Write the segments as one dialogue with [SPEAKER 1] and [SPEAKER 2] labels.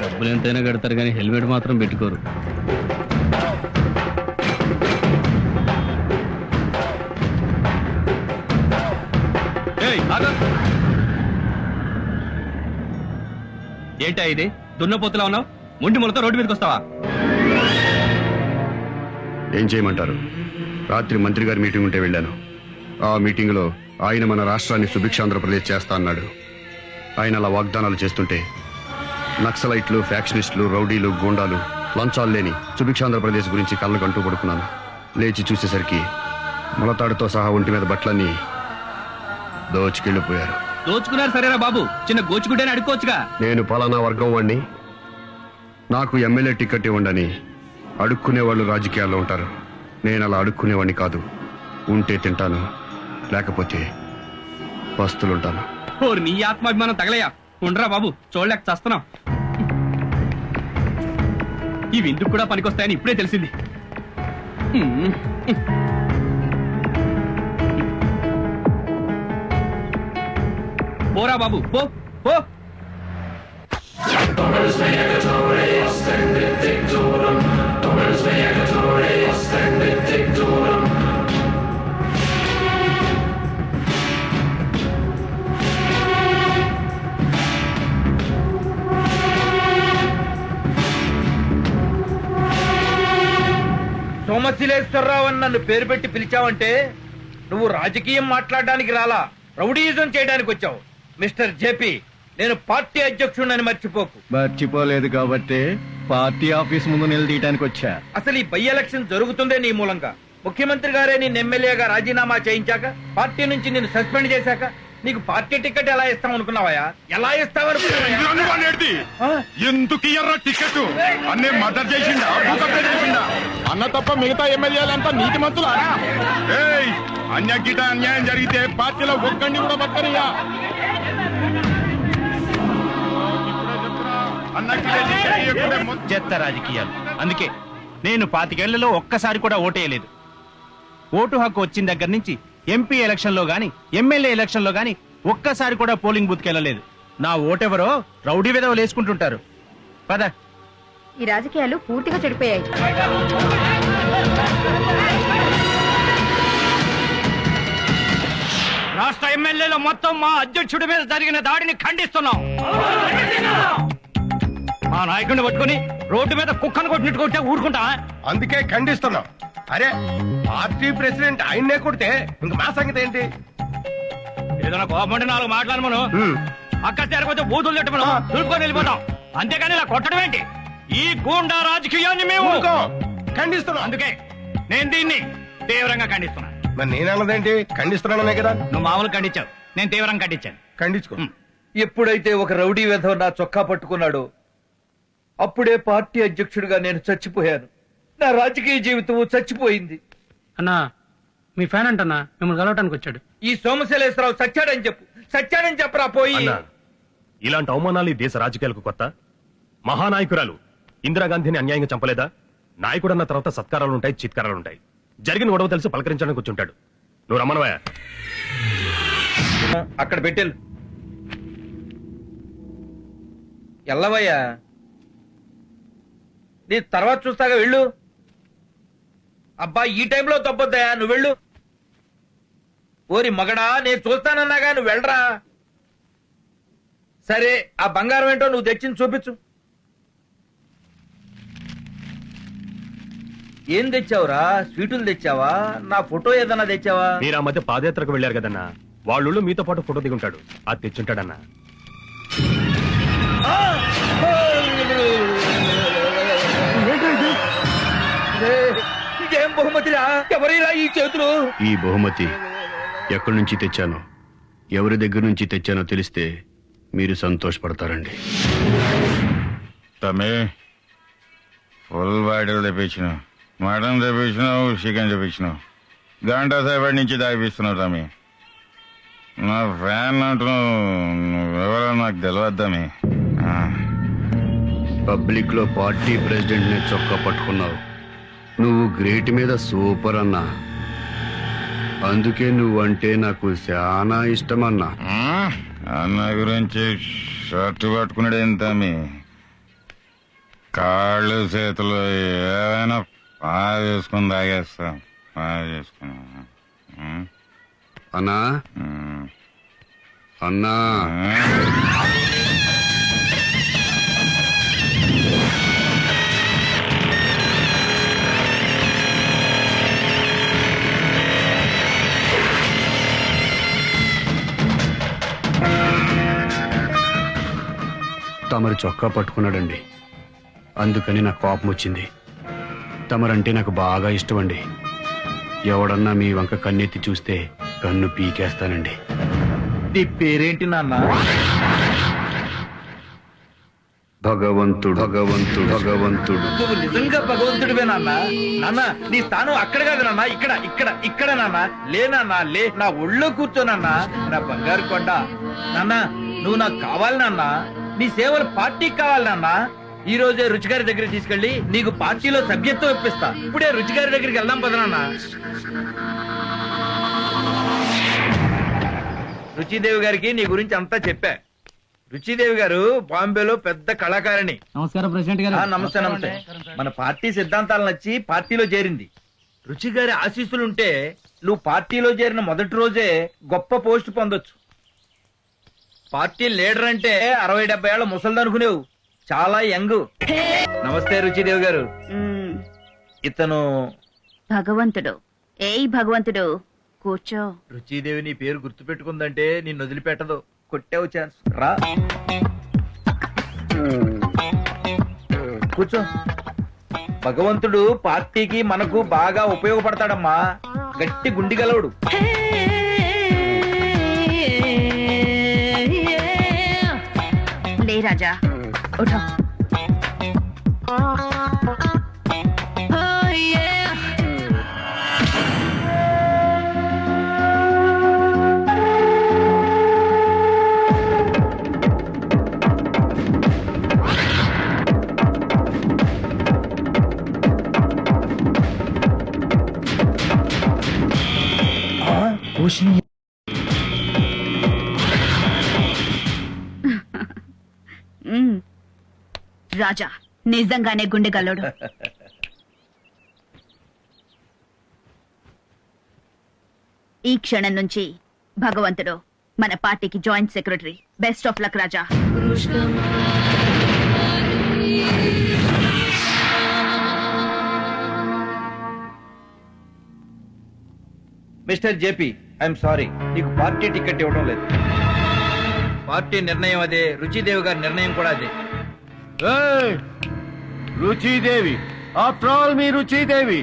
[SPEAKER 1] డబ్బులు ఎంతైనా కడతారు కానీ హెల్మెట్ మాత్రం పెట్టుకోరు. ఏంటా ఇది? దున్నపోతులా ఉన్నావు, ముండి మొలతో రోడ్డు మీదకి వస్తావా?
[SPEAKER 2] ఏం చేయమంటారు? రాత్రి మంత్రి గారి మీటింగ్ ఉంటే వెళ్ళాను. ఆ మీటింగ్లో ఆయన మన రాష్ట్రాన్ని సుభిక్షాంధ్రప్రదేశ్ చేస్తా అన్నాడు. ఆయన అలా వాగ్దానాలు చేస్తుంటే నక్సలైట్లు, ఫ్యాక్షనిస్టులు, రౌడీలు, గూండాలు, లంచాలు లేని సుభిక్షాంధ్రప్రదేశ్ గురించి కళ్ళకు అంటూ పడుకున్నాను. లేచి చూసేసరికి మొలతాడుతో సహా ఒంటి మీద బట్టలన్నీ దోచుకెళ్ళిపోయారు.
[SPEAKER 1] దోచుకున్నారు సరేరా బాబు, చిన్న గోచుకుంటేనే అడుక్కోవచ్చుగా.
[SPEAKER 2] నేను పలానా వర్గం వాడిని, నాకు ఎమ్మెల్యే టికెట్ ఇవ్వండి అడుక్కునేవాళ్ళు రాజకీయాల్లో ఉంటారు. నేను అలా అడుక్కునేవాడిని కాదు. ఉంటే తింటాను, లేకపోతే పస్తులుంటాను.
[SPEAKER 1] నీ ఆత్మాభిమానం తగలయ్యా. ఉండరా బాబు, చూడలేక చస్తున్నాం. ఇవి ఇందుకు కూడా పనికొస్తాయని ఇప్పుడే తెలిసింది. పోరా బాబు, పో పో.
[SPEAKER 3] సోమశిలేశ్వరరావు అని నన్ను పేరు పెట్టి పిలిచావంటే నువ్వు రాజకీయం మాట్లాడడానికి రాలా, రౌడీయిజం చేయడానికి వచ్చావు. మిస్టర్ జేపీ, నేను పార్టీ అధ్యక్షుడిని మర్చిపోకు.
[SPEAKER 4] మర్చిపోలేదు కాబట్టి పార్టీ ఆఫీస్ ముందు నిలదీయడానికి వచ్చా.
[SPEAKER 3] అసలు ఈ బై ఎలక్షన్ జరుగుతుందే నీ మూలంగా. ముఖ్యమంత్రి గారే నిన్ను ఎమ్మెల్యేగా రాజీనామా చేయించాక, పార్టీ నుంచి నిన్ను సస్పెండ్ చేశాక నీకు పార్టీ టికెట్ ఎలా ఇస్తాం అనుకున్నావా? ఎలా ఇస్తావనుకున్నావా?
[SPEAKER 5] ఎందుకు ఇయ్యరా టికెట్? అన్నే మర్డర్ చేసిండా, అన్న తప్ప మిగతా ఎమ్మెల్యేలంతా నీతి మంతులా? అన్యగిట అన్యాయం జరిగితే పార్టీలో ఒక్కడిని కూడా బతకనియా.
[SPEAKER 6] చెత్త రాజకీయాలు. అందుకే నేను 25 ఏళ్లలో ఒక్కసారి కూడా ఓటేయలేదు. ఓటు హక్కు వచ్చిన దగ్గర నుంచి ఎంపీ ఎలక్షన్ లో గాని, ఎమ్మెల్యే ఎలక్షన్ లో గాని ఒక్కసారి కూడా పోలింగ్ బూత్ కెళ్ళలేదు. నా ఓటెవరో రౌడీ విధవలు వేసుకుంటుంటారు. పద.
[SPEAKER 7] ఈ రాజకీయాలు పూర్తిగా చెడిపోయాయి.
[SPEAKER 3] రాష్ట్ర ఎమ్మెల్యేలు మొత్తం మా అధ్యక్షుడి మీద జరిగిన దాడిని ఖండిస్తున్నాం. మా నాయకుడిని పట్టుకుని రోడ్డు మీద కుక్కను కొట్టినట్టు కొట్టే ఊరుకుంటా?
[SPEAKER 5] అందుకే ఖండిస్తున్నాం. అరే, పార్టీ ప్రెసిడెంట్ ఆయన్నే కొడితే ఇంక మా సంగతి ఏంటి?
[SPEAKER 3] ఏదైనా కోపంటే 4 మాట్లాడమను, అక్క చేరకపోతే బూతులు తిట్టమను, దులుపుకొని వెళ్ళిపోతాం. అంతేగాని ఇలా కొట్టడం ఏంటి? ఈ గూండా రాజకీయాన్ని మేము
[SPEAKER 5] ఖండిస్తున్నాం.
[SPEAKER 3] అందుకే నేను దీన్ని తీవ్రంగా ఖండిస్తున్నా.
[SPEAKER 5] మరి నేనన్నదేంటి? ఖండిస్తున్నాననే కదా.
[SPEAKER 3] నువ్వు మామూలు ఖండించావు, నేను తీవ్రంగా ఖండించాను.
[SPEAKER 5] ఖండించుకో.
[SPEAKER 3] ఎప్పుడైతే ఒక రౌడీ వెధవ నా చొక్కా పట్టుకున్నాడో అప్పుడే పార్టీ అధ్యక్షుడిగా నేను చచ్చిపోయాను. నా రాజకీయ జీవితం చచ్చిపోయింది.
[SPEAKER 1] అన్నా, మీ ఫ్యాన్ అంటన్నా మిమ్మల్ని కలవటానికి వచ్చాడు.
[SPEAKER 3] ఈ సోమశిలేశ్వరరావు సచ్చాడని చెప్పు, సచ్చాడని చెప్పరా పోయి.
[SPEAKER 8] ఇలాంటి అవమానాలు దేశ రాజకీయాలకు కొత్త? మహానాయకురాలు ఇందిరాగాంధీని అన్యాయంగా చంపలేదా? నాయకుడన్న తర్వాత సత్కారాలుంటాయి, చిత్కారాలుంటాయి. జరిగిన గొడవ తెలిసి పలకరించడానికి వచ్చుంటాడు. నువ్వు రమ్మనవా?
[SPEAKER 3] అక్కడ పెట్టెళ్ళు. ఎల్లవయ్యా, నీ తర్వాత చూస్తాగా, వెళ్ళు. అబ్బా, ఈ టైంలో తప్పొద్దయా, నువ్వు వెళ్ళు. ఓరి మగడా, నేను చూస్తానన్నాగా, నువ్వు వెళ్ళరా. సరే, ఆ బంగారం ఏంటో నువ్వు తెచ్చింది చూపించు. ఏం తెచ్చావురా? స్వీటులు తెచ్చావా? నా ఫోటో ఏదన్నా తెచ్చావా?
[SPEAKER 8] మీరు ఆ మధ్య పాదయాత్రకు వెళ్లారు కదన్నా, వాళ్ళు మీతో పాటు ఫోటో దిగుంటాడు, అది తెచ్చుంటాడన్నా.
[SPEAKER 3] ఇదేం బహుమతిరా? ఎవరిరా ఈ చేతులు?
[SPEAKER 2] ఈ బహుమతి ఎక్కడి నుంచి తెచ్చానో, ఎవరి దగ్గర నుంచి తెచ్చానో తెలిస్తే మీరు సంతోషపడతారండి.
[SPEAKER 5] తమ్మి, ఫుల్ బాటిల్ తెప్పించినావు, మటన్ తెప్పించినావు, చికెన్ తెప్పించినావు, గంట సేపటి నుంచి తాగిపిస్తున్నావు తమ్మి. నా ఫ్యాన్ అంటున్నావు, నువ్వెవరో నాకు తెలియద్దామి.
[SPEAKER 2] పబ్లిక్ లో పార్టీ ప్రెసిడెంట్ ని చొక్కా పట్టుకున్నావు. నువ్వు గ్రేట్ మీద సూపర్ అన్నా, అందుకే నువ్వంటే నాకు చాలా ఇష్టమన్నా.
[SPEAKER 5] అన్న గురించి షర్ట్ పట్టుకున్నాడు ఏంటమ్మి? కాళ్ళు చేతులు ఏదైనా బాగా చేసుకుని తాగేస్తాం బాగా చేసుకుని
[SPEAKER 2] అన్నా అన్నా తమరి చొక్కా పట్టుకున్నాడండి, అందుకని నాకు కోపం వచ్చింది. తమరంటే నాకు బాగా ఇష్టం అండి. ఎవడన్నా మీ వంక కన్నెత్తి చూస్తే కన్ను పీకేస్తానండి.
[SPEAKER 3] నీ పేరేంటి నాన్న?
[SPEAKER 2] భగవంతుడు భగవంతుడు భగవంతుడు.
[SPEAKER 3] నువ్వు నిజంగా భగవంతుడివే నాన్న. నాన్న నీ స్థానం అక్కడ కాదు నాన్న, ఇక్కడ ఇక్కడ ఇక్కడ నాన్న. లే నాన్న లే, నా ఒళ్ళో కూర్చోనన్నా, నా బంగారు కొండ. నాన్న నువ్వు నాకు కావాలి నాన్న, నీ సేవలు పార్టీకి కావాలి నాన్న. ఈ రోజే రుచిగారి దగ్గరికి తీసుకెళ్లి నీకు పార్టీలో సభ్యత్వం ఇప్పిస్తా. ఇప్పుడే రుచిగారి దగ్గరికి వెళ్దాం పద నాన్న. రుచిదేవి గారికి నీ గురించి అంతా చెప్పా. రుచిదేవి గారు బాంబేలో పెద్ద కళాకారిణి.
[SPEAKER 9] నమస్కారం ప్రెసిడెంట్ గారు.
[SPEAKER 3] నమస్తే నమస్తే. మన పార్టీ సిద్ధాంతాలు నచ్చి పార్టీలో చేరింది. రుచి గారి ఆశీస్సులుంటే నువ్వు పార్టీలో చేరిన మొదటి రోజే గొప్ప పోస్ట్ పొందొచ్చు. పార్టీ లీడర్ అంటే 60-70 ఏళ్ల ముసలిది అనుకునేవు, చాలా యంగ్. నమస్తే రుచిదేవి గారు. ఇతను
[SPEAKER 7] భగవంతుడు. ఏయ్ భగవంతుడు, కూర్చో.
[SPEAKER 3] రుచిదేవి నీ పేరు గుర్తు పెట్టుకుందంటే నిన్ను వదిలిపెట్టదు. కొట్టావు ఛాన్స్. రా కూర్చో. భగవంతుడు పార్టీకి మనకు బాగా ఉపయోగపడతాడమ్మా. గట్టి గుండి గలవుడు.
[SPEAKER 7] లే రాజా, ఉఠో. రాజా నిజంగానే గుండెగల్లోడు. ఈ క్షణం నుంచి భగవంతుడు మన పార్టీకి joint secretary. Best of luck Raja.
[SPEAKER 3] Mister JP, I'm sorry, నీకు పార్టీ టికెట్ ఇవ్వడం లేదు. పార్టీ నిర్ణయం అదే, రుచిదేవి గారి నిర్ణయం కూడా అదే.
[SPEAKER 4] రుచిదేవి, ఆఫ్టర్ ఆల్ మీ రుచిదేవి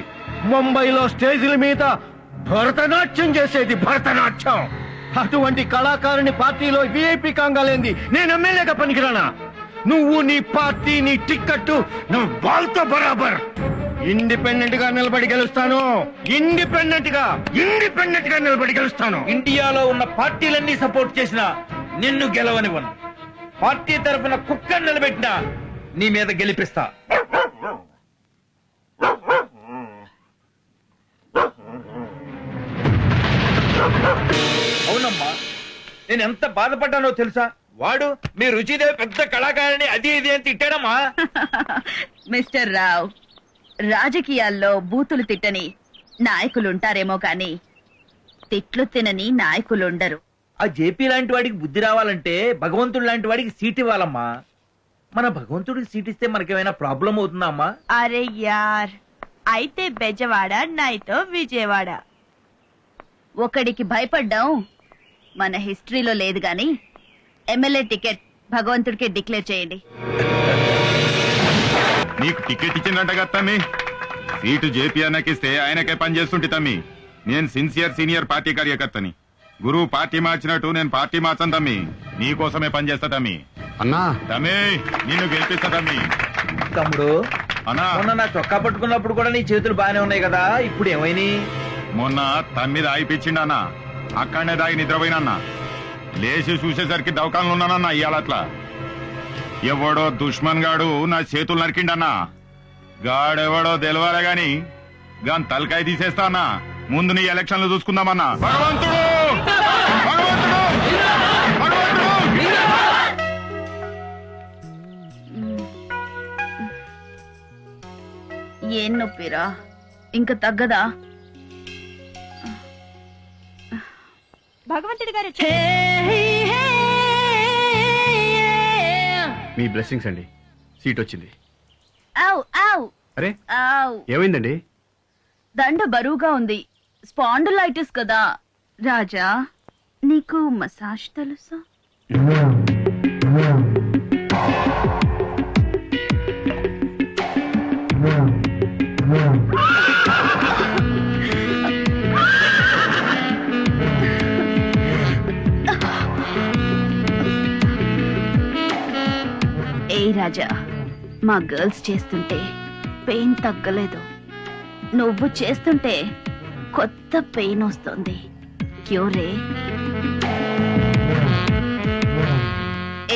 [SPEAKER 4] ముంబైలో స్టేజీల మీద భరతనాట్యం చేసేది. భరతనాట్యం అటువంటి కళాకారుని పార్టీలో విఐపి కాంగాలేంది నేను ఎమ్మెల్యేగా పనికిరానా? నువ్వు నీ పార్టీ నీ టిక్కెట్ నువ్వు వాళ్ళతో బరాబర్. ఇండిపెండెంట్ గా నిలబడి గెలుస్తాను. ఇండిపెండెంట్ గా నిలబడి గెలుస్తాను.
[SPEAKER 3] ఇండియాలో ఉన్న పార్టీలన్నీ సపోర్ట్ చేసినా నిన్ను గెలవనివ్వను. పార్టీ తరఫున కుక్కను నిలబెట్టినా నీ మీద గెలిపిస్తా. అవునమ్మా, నేను ఎంత బాధపడ్డానో తెలుసా? వాడు మీ రుచిదేవి పెద్ద కళాకారిని అది ఇది అని తిట్టాడమ్మా.
[SPEAKER 7] మిస్టర్ రావ్, రాజకీయాల్లో బూతులు తిట్టని నాయకులుంటారేమో కాని తిట్లు తినని నాయకులుండరు.
[SPEAKER 3] ఆ జేపీ లాంటి వాడికి బుద్ధి రావాలంటే భగవంతుడు లాంటి వాడికి సీట్ ఇవ్వాలమ్మా. మన భగవంతుడికి సీట్ ఇస్తే మనకేమైనా ప్రాబ్లం అవుతుందా అమ్మా?
[SPEAKER 10] అరే యార్, అయితే బెజవాడ నైతో విజయవాడ.
[SPEAKER 7] ఒకడికి భయపడ్డాం మన హిస్టరీలో లేదు గాని ఎమ్మెల్యే టికెట్ భగవంతుడికి డిక్లేర్ చేయండి.
[SPEAKER 5] నీకు టికెట్ ఇచ్చిందంట కదా తమ్మి. సీటు జేపీ అన్నకిస్తే ఆయనకే పని చేస్తుంటే తమ్మి. నేను సిన్సియర్ సీనియర్ పార్టీ కార్యకర్తని. గురువు పార్టీ మార్చినట్టు నేను పార్టీ మార్చను తమ్మి. నీకోసమే పని చేస్తా తమ్మి.
[SPEAKER 2] అన్నా
[SPEAKER 5] తమ్మి, నిన్ను గెలిపిస్తా తమ్మి.
[SPEAKER 3] తమ్ముడు,
[SPEAKER 5] అన్నా
[SPEAKER 3] మొన్న నా చొక్కా పట్టుకున్నప్పుడు కూడా నీ చేతులు బానే ఉన్నాయి కదా, ఇప్పుడు ఏమైనా?
[SPEAKER 5] మొన్న తమ్మి దాగిపించిండన్నా. అక్కడనే దాగి నిద్రపోయినన్నా. లేచి చూసేసరికి దవకాలను ఉన్నానన్నా. ఇయ్యాలట్లా ఎవడో దుష్మన్ గాడు నా చేతులు నరికిండన్నా. గాడెవడో తెలవాలే గాని గాని తలకాయ తీసేస్తా అన్నా. ముందు నీ ఎలక్షన్లు చూసుకుందామన్నా. భగవంతుడు భగవంతుడు భగవంతుడు.
[SPEAKER 7] ఏం నొప్పిరా ఇంకా తగ్గదా?
[SPEAKER 10] భగవంతుడి గారు
[SPEAKER 2] మీ బ్లెస్సింగ్స్ అండి, సీట్ వచ్చింది.
[SPEAKER 7] ఆవ్ ఆవ్
[SPEAKER 2] అరే
[SPEAKER 7] ఆవ్.
[SPEAKER 2] ఏమైందండి?
[SPEAKER 7] దండ బరువుగా ఉంది, స్పాండిలైటిస్ కదా. రాజా, నీకు మసాజ్ తెలుసా? ఏ రాజా, మా గర్ల్స్ చేస్తుంటే పెయిన్ తగ్గలేదు, నువ్వు చేస్తుంటే కొత్త పెయిన్ వస్తుంది. క్యూరే.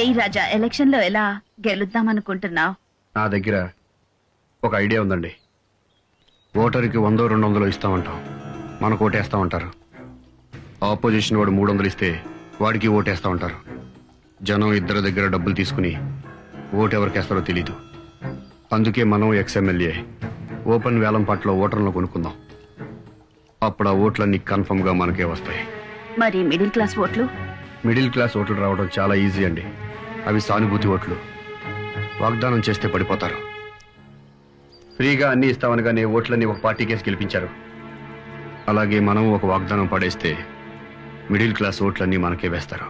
[SPEAKER 7] ఏ రాజా, ఎలక్షన్ లో ఎలా గెలుద్దాం అనుకుంటున్నావు?
[SPEAKER 2] నా దగ్గర ఒక ఐడియా ఉందండి. ఓటర్కి 100-200 ఇస్తామంటాం, మనకు ఓటేస్తామంటారు. ఆపోజిషన్ వాడు 300 ఇస్తే వాడికి ఓటేస్తామంటారు. జనం ఇద్దరి దగ్గర డబ్బులు తీసుకుని ఓటు ఎవరికేస్తారో తెలీదు. అందుకే మనం ఎక్స్ఎమ్మెల్యే ఓపెన్ వేలం పాటలో ఓటర్లను కొనుక్కుందాం. అప్పుడు ఆ ఓట్లన్నీ కన్ఫర్మ్ గా మనకే వస్తాయి.
[SPEAKER 7] మరి మిడిల్ క్లాస్ ఓట్లు?
[SPEAKER 2] మిడిల్ క్లాస్ ఓట్లు రావడం చాలా ఈజీ అండి. అవి సానుభూతి ఓట్లు. వాగ్దానం చేస్తే పడిపోతారు. ఫ్రీగా అన్ని ఇస్తామనగానే ఓట్లన్నీ ఒక పార్టీకేసి గెలిపించారు. అలాగే మనం ఒక వాగ్దానం పడేస్తే మిడిల్ క్లాస్ ఓట్లన్నీ మనకే వేస్తారు.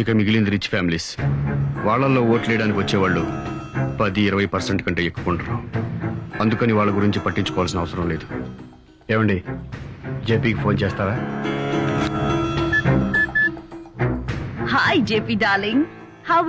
[SPEAKER 2] ఇక మిగిలింది రిచ్ ఫ్యామిలీస్. వాళ్ళల్లో ఓట్లేయడానికి వచ్చేవాళ్ళు 10-20% కంటే ఎక్కువ ఉండరు. అందుకని వాళ్ళ గురించి పట్టించుకోవాల్సిన అవసరం లేదు. ఏమండి, జేపీకి ఫోన్ చేస్తారా?
[SPEAKER 7] Hi JP darling, how